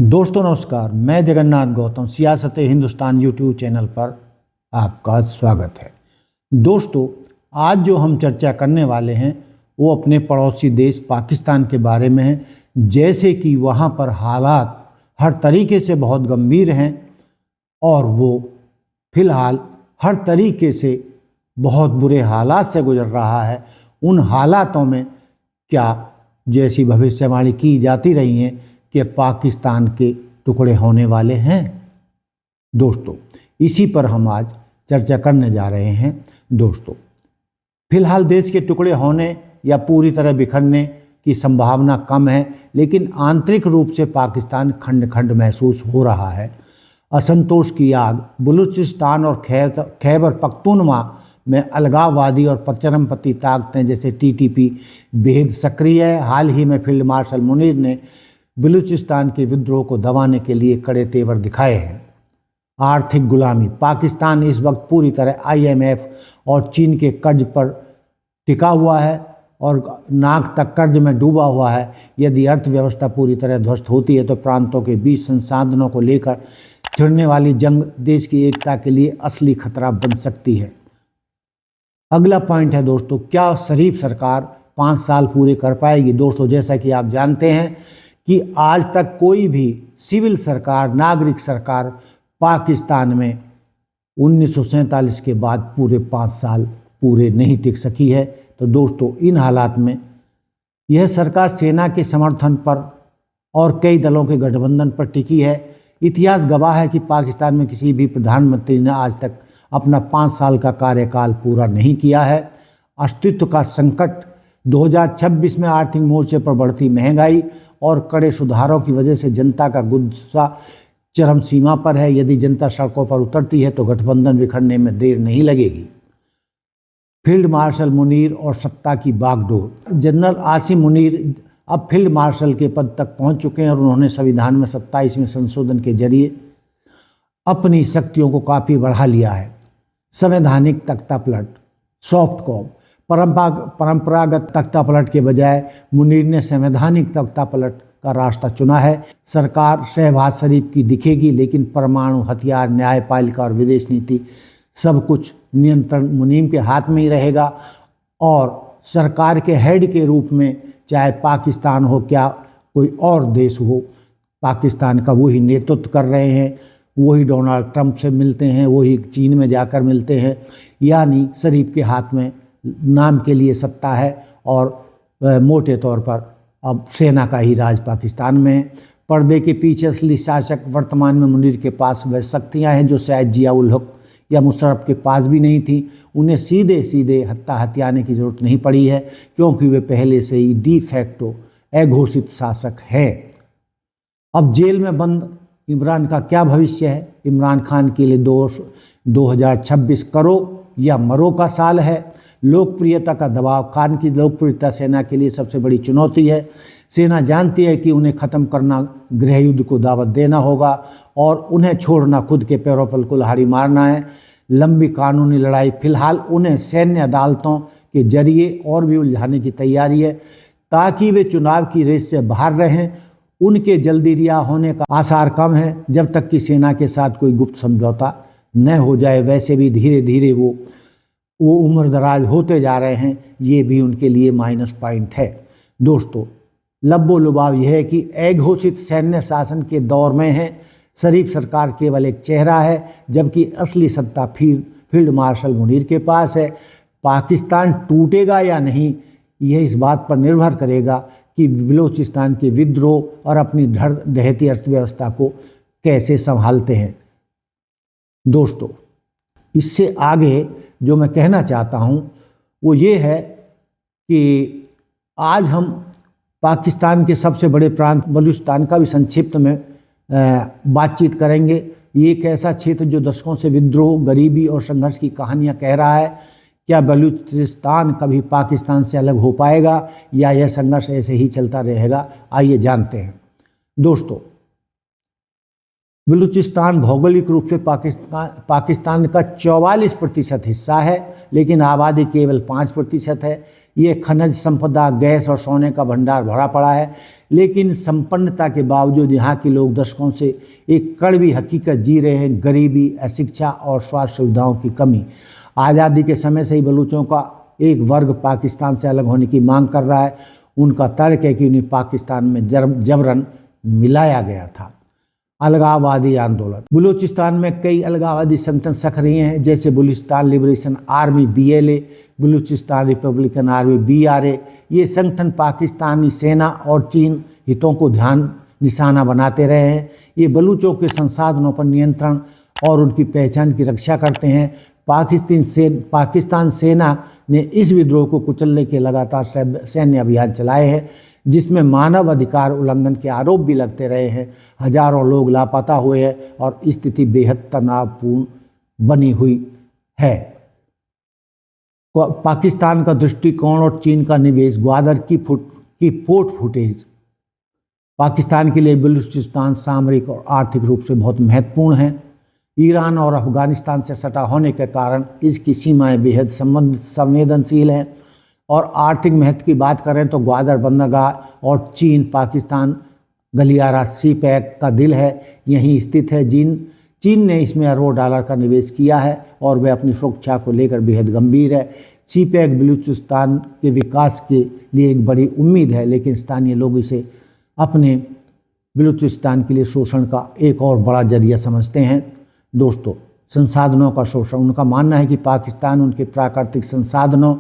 दोस्तों नमस्कार, मैं जगन्नाथ गौतम सियासत हिंदुस्तान यूट्यूब चैनल पर आपका स्वागत है। दोस्तों आज जो हम चर्चा करने वाले हैं वो अपने पड़ोसी देश पाकिस्तान के बारे में है। जैसे कि वहाँ पर हालात हर तरीके से बहुत गंभीर हैं और वो फिलहाल हर तरीके से बहुत बुरे हालात से गुजर रहा है। उन हालातों में क्या जैसी भविष्यवाणी की जाती रही हैं कि पाकिस्तान के टुकड़े होने वाले हैं। दोस्तों इसी पर हम आज चर्चा करने जा रहे हैं। दोस्तों फिलहाल देश के टुकड़े होने या पूरी तरह बिखरने की संभावना कम है, लेकिन आंतरिक रूप से पाकिस्तान खंड खंड महसूस हो रहा है। असंतोष की आग बलूचिस्तान और खैबर पख्तूनख्वा में अलगाववादी और चरमपंथी ताकतें जैसे टीटीपी बेहद सक्रिय है। हाल ही में फील्ड मार्शल मुनीर ने बलूचिस्तान के विद्रोह को दबाने के लिए कड़े तेवर दिखाए हैं। आर्थिक गुलामी पाकिस्तान इस वक्त पूरी तरह IMF और चीन के कर्ज पर टिका हुआ है और नाक तक कर्ज में डूबा हुआ है। यदि अर्थव्यवस्था पूरी तरह ध्वस्त होती है तो प्रांतों के बीच संसाधनों को लेकर छिड़ने वाली जंग देश की एकता के लिए असली खतरा बन सकती है। अगला पॉइंट है दोस्तों, क्या शरीफ सरकार 5 साल पूरे कर पाएगी। दोस्तों जैसा कि आप जानते हैं कि आज तक कोई भी सिविल सरकार, नागरिक सरकार पाकिस्तान में 1947 के बाद पूरे 5 साल पूरे नहीं टिक सकी है। तो दोस्तों इन हालात में यह सरकार सेना के समर्थन पर और कई दलों के गठबंधन पर टिकी है। इतिहास गवाह है कि पाकिस्तान में किसी भी प्रधानमंत्री ने आज तक अपना 5 साल का कार्यकाल पूरा नहीं किया है। अस्तित्व का संकट 2026 में आर्थिक मोर्चे पर बढ़ती महंगाई और कड़े सुधारों की वजह से जनता का गुस्सा चरम सीमा पर है। यदि जनता सड़कों पर उतरती है तो गठबंधन बिखरने में देर नहीं लगेगी। फील्ड मार्शल मुनीर और सत्ता की बागडोर। जनरल आसिम मुनीर अब फील्ड मार्शल के पद तक पहुंच चुके हैं और उन्होंने संविधान में 27वें संशोधन के जरिए अपनी शक्तियों को काफ़ी बढ़ा लिया है। संवैधानिक तख्तापलट, सॉफ्ट कॉप, परंपरागत तख्तापलट के बजाय मुनीर ने संवैधानिक तख्तापलट का रास्ता चुना है। सरकार शहबाज शरीफ की दिखेगी, लेकिन परमाणु हथियार, न्यायपालिका और विदेश नीति सब कुछ नियंत्रण मुनीम के हाथ में ही रहेगा। और सरकार के हेड के रूप में चाहे पाकिस्तान हो क्या कोई और देश हो, पाकिस्तान का वही नेतृत्व कर रहे हैं। वही डोनाल्ड ट्रंप से मिलते हैं, वही चीन में जाकर मिलते हैं। यानी शरीफ के हाथ में नाम के लिए सत्ता है और मोटे तौर पर अब सेना का ही राज पाकिस्तान में है। पर्दे के पीछे असली शासक वर्तमान में मुनीर के पास वह शक्तियाँ हैं जो शायद जियाउल हक या मुशर्रफ के पास भी नहीं थी। उन्हें सीधे सीधे हत्याने की जरूरत नहीं पड़ी है, क्योंकि वे पहले से ही डी फैक्टो अघोषित शासक हैं। अब जेल में बंद इमरान का क्या भविष्य है। इमरान खान के लिए 2026 करो या मरो का साल है। लोकप्रियता का दबाव। खान की लोकप्रियता सेना के लिए सबसे बड़ी चुनौती है। सेना जानती है कि उन्हें ख़त्म करना गृह युद्ध को दावत देना होगा और उन्हें छोड़ना खुद के पैरों पर कुल्हाड़ी मारना है। लंबी कानूनी लड़ाई। फिलहाल उन्हें सैन्य अदालतों के जरिए और भी उलझाने की तैयारी है ताकि वे चुनाव की रेस से बाहर रहें। उनके जल्दी रिहा होने का आसार कम है जब तक कि सेना के साथ कोई गुप्त समझौता न हो जाए। वैसे भी धीरे धीरे वो उम्र दराज होते जा रहे हैं, ये भी उनके लिए माइनस पॉइंट है। दोस्तों लब्बो लुबाव यह है कि अघोषित सैन्य शासन के दौर में है। शरीफ सरकार केवल एक चेहरा है, जबकि असली सत्ता फील्ड मार्शल मुनीर के पास है। पाकिस्तान टूटेगा या नहीं यह इस बात पर निर्भर करेगा कि बलूचिस्तान के विद्रोह और अपनी ढहती अर्थव्यवस्था को कैसे संभालते हैं। दोस्तों इससे आगे जो मैं कहना चाहता हूँ वो ये है कि आज हम पाकिस्तान के सबसे बड़े प्रांत बलूचिस्तान का भी संक्षिप्त में बातचीत करेंगे। ये एक ऐसा क्षेत्र जो दशकों से विद्रोह, गरीबी और संघर्ष की कहानियाँ कह रहा है। क्या बलूचिस्तान कभी पाकिस्तान से अलग हो पाएगा या यह संघर्ष ऐसे ही चलता रहेगा, आइए जानते हैं। दोस्तों बलूचिस्तान भौगोलिक रूप से पाकिस्तान का 44% हिस्सा है, लेकिन आबादी केवल 5% है। ये खनिज संपदा, गैस और सोने का भंडार भरा पड़ा है, लेकिन संपन्नता के बावजूद यहाँ के लोग दशकों से एक कड़वी हकीकत जी रहे हैं, गरीबी, अशिक्षा और स्वास्थ्य सुविधाओं की कमी। आज़ादी के समय से ही बलूचों का एक वर्ग पाकिस्तान से अलग होने की मांग कर रहा है। उनका तर्क है कि उन्हें पाकिस्तान में जबरन मिलाया गया था। अलगाववादी आंदोलन। बलूचिस्तान में कई अलगाववादी संगठन सक्रिय हैं, जैसे Balochistan liberation army BLA, Balochistan Republican army BRA। ये संगठन पाकिस्तानी सेना और चीन हितों को निशाना बनाते रहे हैं। ये बलूचों के संसाधनों पर नियंत्रण और उनकी पहचान की रक्षा करते हैं। पाकिस्तान सेना ने इस विद्रोह को कुचलने के लगातार सैन्य अभियान चलाए हैं, जिसमें मानव अधिकार उल्लंघन के आरोप भी लगते रहे हैं। हजारों लोग लापता हुए हैं और स्थिति बेहद तनावपूर्ण बनी हुई है। पाकिस्तान का दृष्टिकोण और चीन का निवेश। ग्वादर की पोर्ट फुटेज। पाकिस्तान के लिए बलूचिस्तान सामरिक और आर्थिक रूप से बहुत महत्वपूर्ण है। ईरान और अफगानिस्तान से सटा होने के कारण इसकी सीमाएं बेहद संवेदनशील हैं। और आर्थिक महत्व की बात करें तो ग्वादर बंदरगाह और चीन पाकिस्तान गलियारा CPEC का दिल है, यहीं स्थित है। चीन ने इसमें अरबों डॉलर का निवेश किया है और वह अपनी सुरक्षा को लेकर बेहद गंभीर है। CPEC बलूचिस्तान के विकास के लिए एक बड़ी उम्मीद है, लेकिन स्थानीय लोग इसे अपने बलूचिस्तान के लिए शोषण का एक और बड़ा जरिया समझते हैं। दोस्तों, संसाधनों का शोषण। उनका मानना है कि पाकिस्तान उनके प्राकृतिक संसाधनों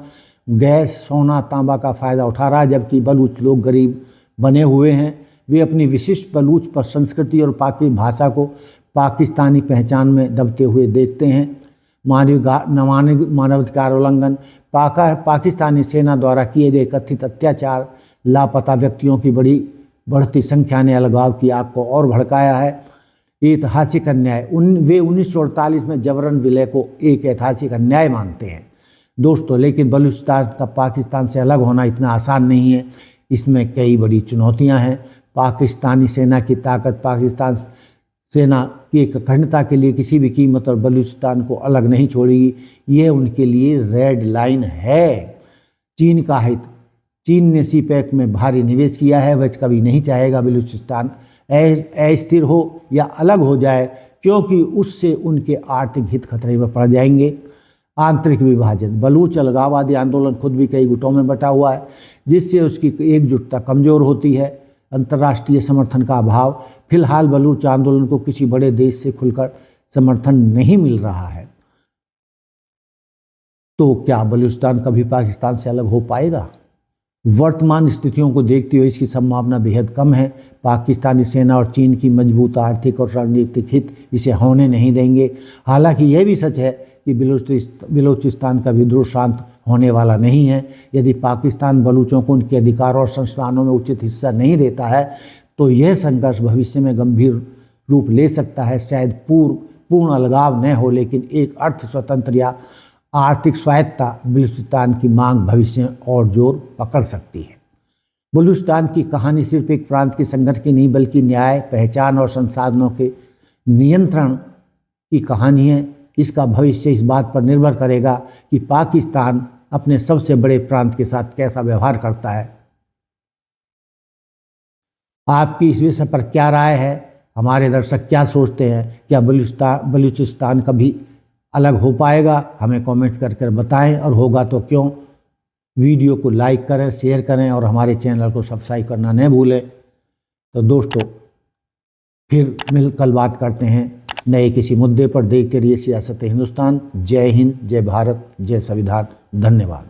गैस, सोना, तांबा का फ़ायदा उठा रहा है, जबकि बलूच लोग गरीब बने हुए हैं। वे अपनी विशिष्ट बलूच पर संस्कृति और पाकि भाषा को पाकिस्तानी पहचान में दबते हुए देखते हैं। मानवाधिकार उल्लंघन। पाकिस्तानी सेना द्वारा किए गए कथित अत्याचार, लापता व्यक्तियों की बढ़ती संख्या ने अलगाव की आग को और भड़काया है। ऐतिहासिक अन्याय। वे 1948 में जबरन विलय को एक ऐतिहासिक अन्याय मानते हैं। दोस्तों, लेकिन बलूचिस्तान का पाकिस्तान से अलग होना इतना आसान नहीं है। इसमें कई बड़ी चुनौतियां हैं। पाकिस्तानी सेना की ताकत पाकिस्तान सेना की अखंडता के लिए किसी भी कीमत और बलूचिस्तान को अलग नहीं छोड़ेगी। यह उनके लिए रेड लाइन है। चीन का हित। चीन ने CPEC में भारी निवेश किया है। वह कभी नहीं चाहेगा बलूचिस्तान अस्थिर हो या अलग हो जाए, क्योंकि उससे उनके आर्थिक हित खतरे में पड़ जाएंगे। आंतरिक विभाजन। बलूच अलगाववादी आंदोलन खुद भी कई गुटों में बटा हुआ है, जिससे उसकी एकजुटता कमज़ोर होती है। अंतर्राष्ट्रीय समर्थन का अभाव। फिलहाल बलूच आंदोलन को किसी बड़े देश से खुलकर समर्थन नहीं मिल रहा है। तो क्या बलूचिस्तान कभी पाकिस्तान से अलग हो पाएगा? वर्तमान स्थितियों को देखते हुए इसकी संभावना बेहद कम है। पाकिस्तानी सेना और चीन की मजबूत आर्थिक और रणनीतिक हित इसे होने नहीं देंगे। हालांकि यह भी सच है कि बलूचिस्तान का विद्रोह शांत होने वाला नहीं है। यदि पाकिस्तान बलूचों को उनके अधिकारों और संस्थानों में उचित हिस्सा नहीं देता है, तो यह संघर्ष भविष्य में गंभीर रूप ले सकता है। शायद पूर्ण अलगाव न हो, लेकिन एक अर्थ स्वतंत्र या आर्थिक स्वायत्तता बलूचिस्तान की मांग भविष्य में और जोर पकड़ सकती है। बलूचिस्तान की कहानी सिर्फ एक प्रांत के संघर्ष की नहीं, बल्कि न्याय, पहचान और संसाधनों के नियंत्रण की कहानी है। इसका भविष्य इस बात पर निर्भर करेगा कि पाकिस्तान अपने सबसे बड़े प्रांत के साथ कैसा व्यवहार करता है। आपकी इस विषय पर क्या राय है? हमारे दर्शक क्या सोचते हैं? क्या बलूचिस्तान कभी अलग हो पाएगा? हमें कमेंट्स करके बताएं, और होगा तो क्यों। वीडियो को लाइक करें, शेयर करें और हमारे चैनल को सब्सक्राइब करना न भूलें। तो दोस्तों, फिर कल बात करते हैं नए किसी मुद्दे पर। देखते रहिए सियासत हिंदुस्तान। जय हिंद, जय भारत, जय संविधान। धन्यवाद।